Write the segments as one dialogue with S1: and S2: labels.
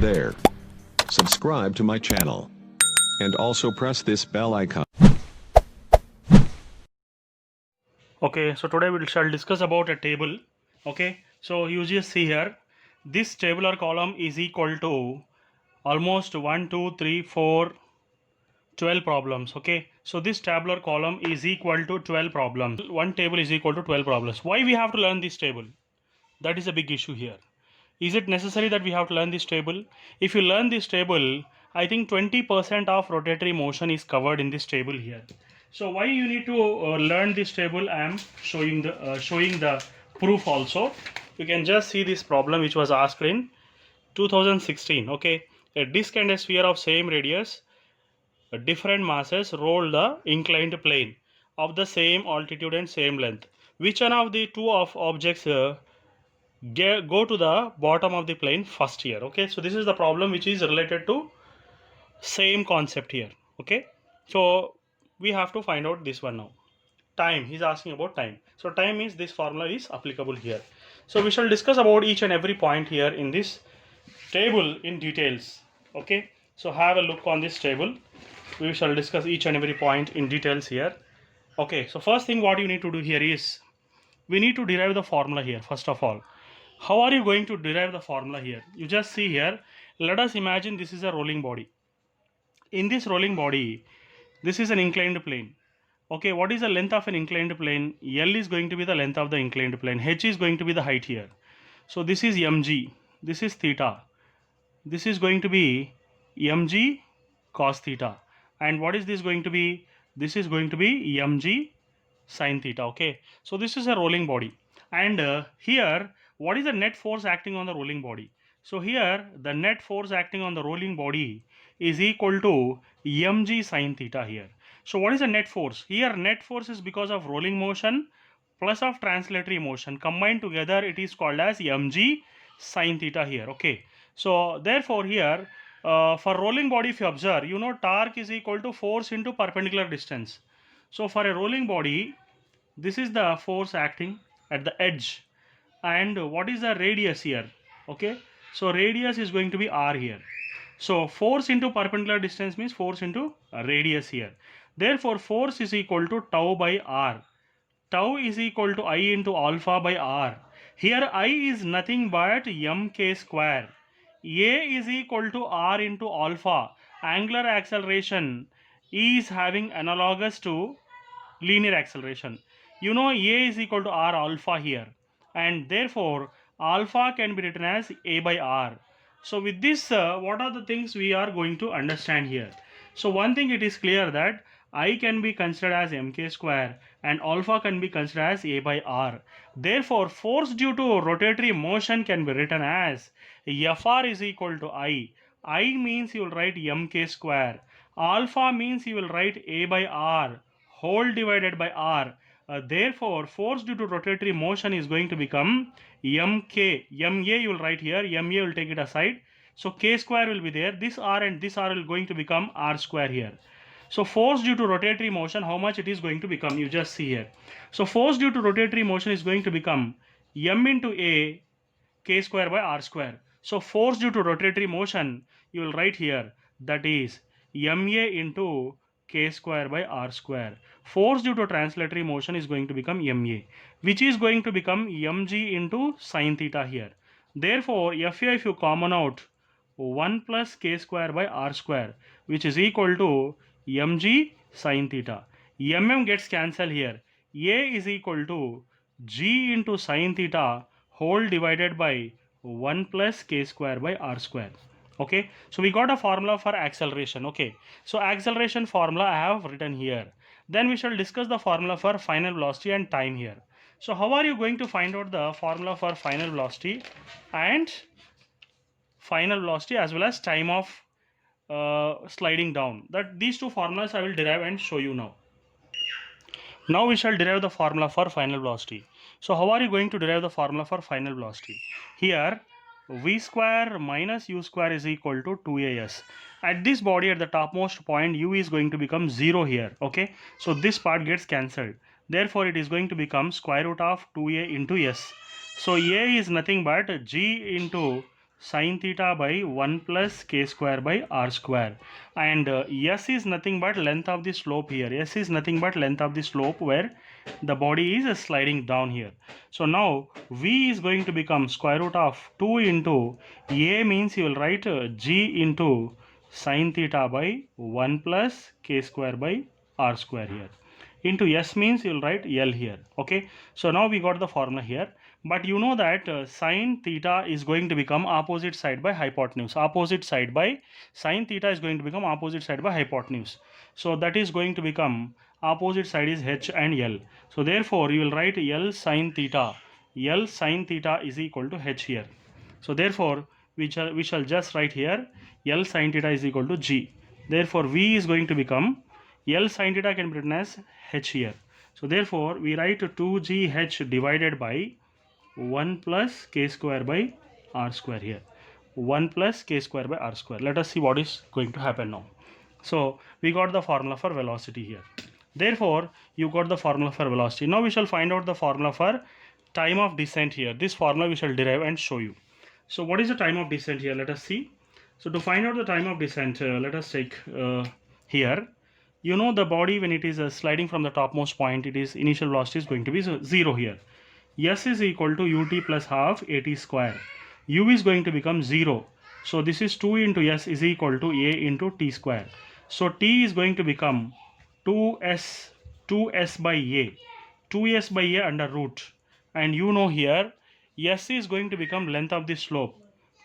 S1: there. Subscribe to my channel. And also press this bell icon.
S2: Okay, so today we shall discuss about a table. Okay, so you just see here, this tabular column is equal to almost 1, 2, 3, 4, 12 problems. Okay, so this tabular column is equal to 12 problems. One table is equal to 12 problems. Why we have to learn this table? That is a big issue here. Is it necessary that we have to learn this table? If you learn this table, I think 20% of rotatory motion is covered in this table here. So why you need to learn this table? I am showing the proof also. You can just see this problem which was asked in 2016. Okay, a disk and a sphere of same radius, different masses roll the inclined plane of the same altitude and same length. Which one of the two of objects go to the bottom of the plane first here? Okay, so this is the problem which is related to same concept here. Okay, so we have to find out this one now. Time, he's asking about time. So time means this formula is applicable here. So we shall discuss about each and every point here in this table in details. Okay, so have a look on this table. We shall discuss each and every point in details here. Okay, so first thing what you need to do here is we need to derive the formula here. First of all, how are you going to derive the formula here? You just see here, let us imagine this is a rolling body. In this rolling body, this is an inclined plane. Okay, what is the length of an inclined plane? L is going to be the length of the inclined plane. H is going to be the height here. So this is mg, this is theta. This is going to be mg cos theta. And what is this going to be? This is going to be mg sin theta. Okay, so this is a rolling body. And here, what is the net force acting on the rolling body? So here, the net force acting on the rolling body is equal to mg sin theta here. So what is the net force? Here, net force is because of rolling motion plus of translatory motion. Combined together, it is called as mg sin theta here. Okay, so therefore here, for rolling body, if you observe, you know torque is equal to force into perpendicular distance. So for a rolling body, this is the force acting at the edge. And what is the radius here? Okay, so radius is going to be r here. So force into perpendicular distance means force into radius here. Therefore force is equal to tau by r. Tau is equal to I into alpha by r. Here I is nothing but mk square. A is equal to r into alpha. Angular acceleration is having analogous to linear acceleration. You know A is equal to r alpha here, and therefore alpha can be written as A by r. So with this, what are the things we are going to understand here? So one thing it is clear that I can be considered as mk square and alpha can be considered as A by r. Therefore force due to rotatory motion can be written as Fr is equal to I. I means you will write mk square. Alpha means you will write A by r whole divided by r. Therefore force due to rotatory motion is going to become mk. Ma you will write here, ma will take it aside, so k square will be there. This r and this r will going to become r square here. So force due to rotatory motion, how much it is going to become? You just see here. So force due to rotatory motion is going to become m into a k square by r square. So force due to rotatory motion, you will write here, that is ma into k square by r square. Force due to translatory motion is going to become ma, which is going to become mg into sin theta here. Therefore Fa, if you common out, 1 plus k square by r square, which is equal to mg sin theta. Gets cancelled here. A is equal to g into sin theta whole divided by 1 plus k square by r square. Okay, so we got a formula for acceleration. Okay, so acceleration formula I have written here. Then we shall discuss the formula for final velocity and time here. So how are you going to find out the formula for final velocity and final velocity as well as time of sliding down? That these two formulas I will derive and show you now. Now we shall derive the formula for final velocity. So how are you going to derive the formula for final velocity? Here v square minus u square is equal to 2as. At this body, at the topmost point, u is going to become 0 here. Okay, so this part gets cancelled. Therefore it is going to become square root of 2a into s. So a is nothing but g into sine theta by 1 plus k square by r square, and s is nothing but length of the slope here. S is nothing but length of the slope where the body is sliding down here. So now v is going to become square root of 2 into a, means you will write g into sine theta by 1 plus k square by r square here, into s means you will write L here. Okay, so now we got the formula here, but you know that sine theta is going to become opposite side by hypotenuse. Opposite side by sine theta is going to become opposite side by hypotenuse. So that is going to become opposite side is h and L. So therefore you will write L sine theta. L sine theta is equal to h here. So therefore we shall just write here L sine theta is equal to g. Therefore v is going to become L sine theta can be written as h here. So therefore we write 2gh divided by 1 plus k square by r square here. 1 plus k square by r square. Let us see what is going to happen now. So we got the formula for velocity here. Therefore you got the formula for velocity. Now we shall find out the formula for time of descent here. This formula we shall derive and show you. So what is the time of descent here? Let us see. So to find out the time of descent, let us take here. You know the body when it is sliding from the topmost point, it is initial velocity is going to be 0 here. S is equal to ut plus half at square. U is going to become 0. So this is 2 into s is equal to a into t square. So t is going to become 2s by a. 2s by a under root. And you know here s is going to become length of the slope.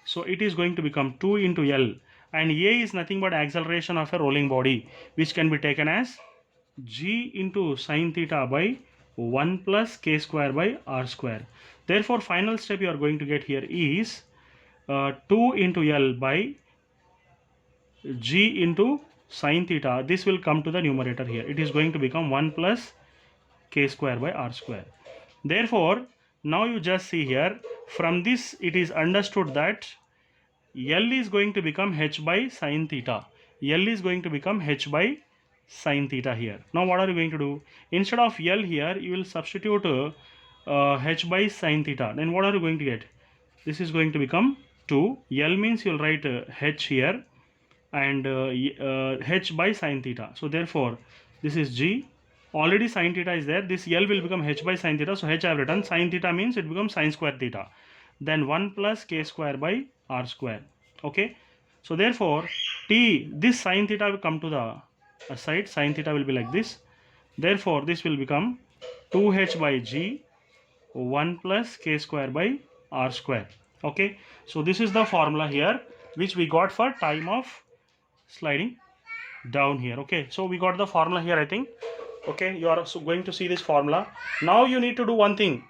S2: So it is going to become 2 into L, and a is nothing but acceleration of a rolling body, which can be taken as g into sine theta by 1 plus k square by r square. Therefore final step you are going to get here is 2 into L by g into sine theta. This will come to the numerator here. It is going to become 1 plus k square by r square. Therefore now you just see here, from this it is understood that L is going to become h by sine theta. L is going to become h by sine theta here. Now what are you going to do? Instead of L here, you will substitute h by sine theta. Then what are you going to get? This is going to become 2. L means you will write h here, and h by sine theta. So therefore this is g. Already sine theta is there. This L will become h by sine theta. So h I have written. Sine theta means it becomes sine square theta. Then 1 plus k square by r square. Okay. So therefore t, this sine theta will come to the side. Sine theta will be like this. Therefore this will become 2h by g 1 plus k square by r square. Okay. So this is the formula here which we got for time of sliding down here. Okay. So we got the formula here, I think. Okay. You are also going to see this formula. Now you need to do one thing.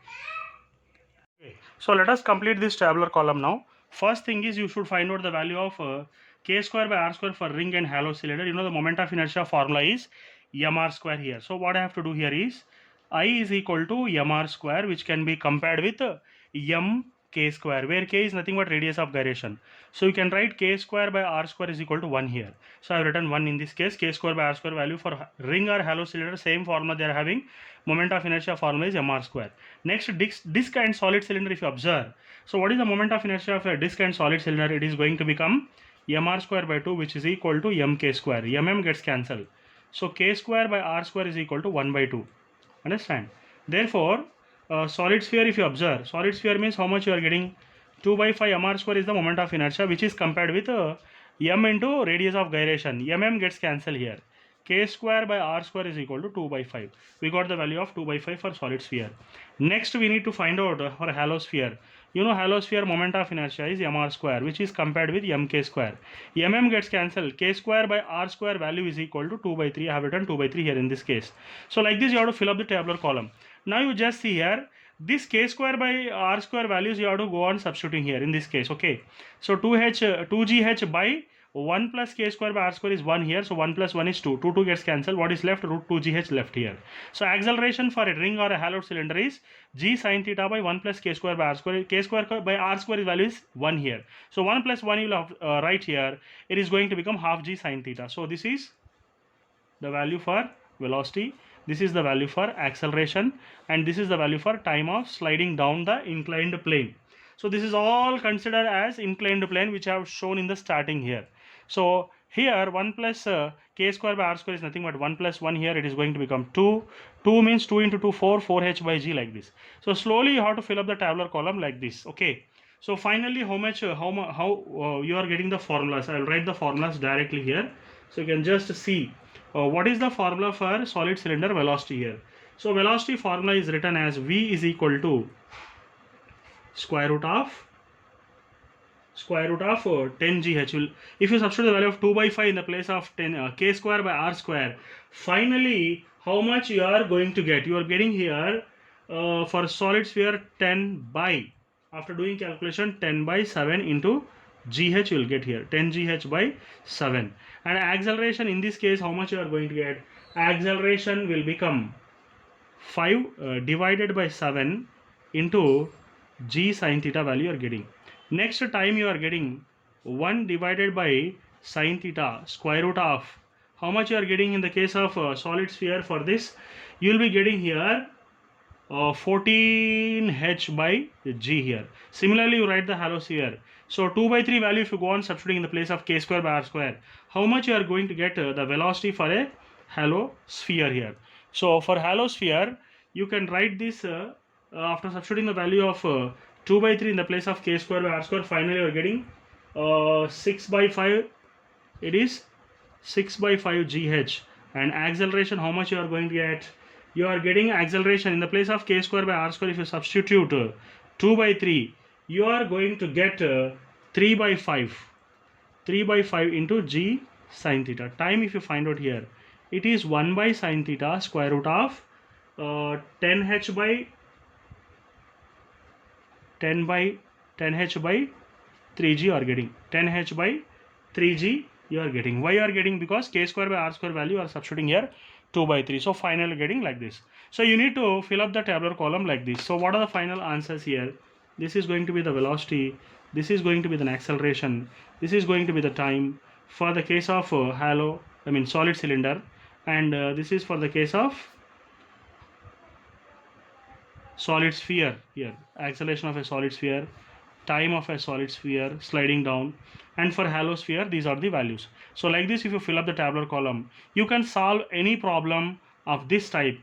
S2: Okay. So let us complete this tabular column now. First thing is you should find out the value of k square by r square for ring and hollow cylinder. You know the moment of inertia formula is mr square here. So what I have to do here is I is equal to mr square, which can be compared with m k square, where k is nothing but radius of gyration. So you can write k square by r square is equal to 1 here. So I have written 1 in this case. K square by r square value for ring or hollow cylinder, same formula they are having. Moment of inertia formula is mr square. Next, disc and solid cylinder, if you observe. So what is the moment of inertia of a disc and solid cylinder? It is going to become mr square by 2, which is equal to mk square. Gets cancelled. So k square by r square is equal to 1 by 2. Understand? Therefore solid sphere, if you observe, solid sphere means how much you are getting? 2 by 5 mr square is the moment of inertia, which is compared with m into radius of gyration. Gets cancelled here. K square by r square is equal to 2 by 5. We got the value of 2 by 5 for solid sphere. Next we need to find out for hollow sphere. You know hollow sphere moment of inertia is mr square, which is compared with mk square. Gets cancelled. K square by r square value is equal to 2 by 3. I have written 2 by 3 here in this case. So like this you have to fill up the tabular column. Now you just see here, this k square by r square values you have to go on substituting here in this case. Okay. So 2gh by 1 plus k square by r square is 1 here. So 1 plus 1 is 2. 2 gets cancelled. What is left? Root 2gh left here. So acceleration for a ring or a hollow cylinder is g sine theta by 1 plus k square by r square. K square by r square value is 1 here. So 1 plus 1 you will have, write here. It is going to become half g sine theta. So this is the value for velocity. This is the value for acceleration, and this is the value for time of sliding down the inclined plane. So this is all considered as inclined plane, which I have shown in the starting here. So here 1 plus k square by r square is nothing but 1 plus 1. Here it is going to become 2. 2 means 2 into 2 4, 4h by g, like this. So slowly you have to fill up the tabular column like this. Okay. So finally how you are getting the formulas. I will write the formulas directly here. So you can just see what is the formula for solid cylinder velocity here. So velocity formula is written as v is equal to square root of 10 gh. If you substitute the value of 2 by 5 in the place of 10 k square by r square, finally how much you are going to get? You are getting here for solid sphere 10 by, after doing calculation, 10 by 7 into gh you will get here, 10 gh by 7. And acceleration in this case, how much you are going to get? Acceleration will become 5 divided by 7 into g sin theta value you are getting. Next time you are getting 1 divided by sin theta square root of, how much you are getting in the case of solid sphere? For this you will be getting here 14h by g here. Similarly you write the hollow sphere. So 2 by 3 value, if you go on substituting in the place of k square by r square, how much you are going to get the velocity for a hollow sphere here. So for hollow sphere you can write this after substituting the value of 2 by 3 in the place of k square by r square, finally you are getting 6 by 5. It is 6 by 5 gh. And acceleration, how much you are going to get? You are getting acceleration in the place of k square by r square. If you substitute 2 by 3, you are going to get 3 by 5. 3 by 5 into g sin theta. Time, if you find out here, it is 1 by sin theta square root of 10h by 3g you are getting. 10h by 3g you are getting. Why you are getting? Because k square by r square value you are substituting here 2 by 3. So finally getting like this. So you need to fill up the tabular column like this. So what are the final answers here? This is going to be the velocity. This is going to be the acceleration. This is going to be the time for the case of solid cylinder. And this is for the case of solid sphere here. Acceleration of a solid sphere, time of a solid sphere sliding down, and for hollow sphere these are the values. So like this, if you fill up the tabular column, you can solve any problem of this type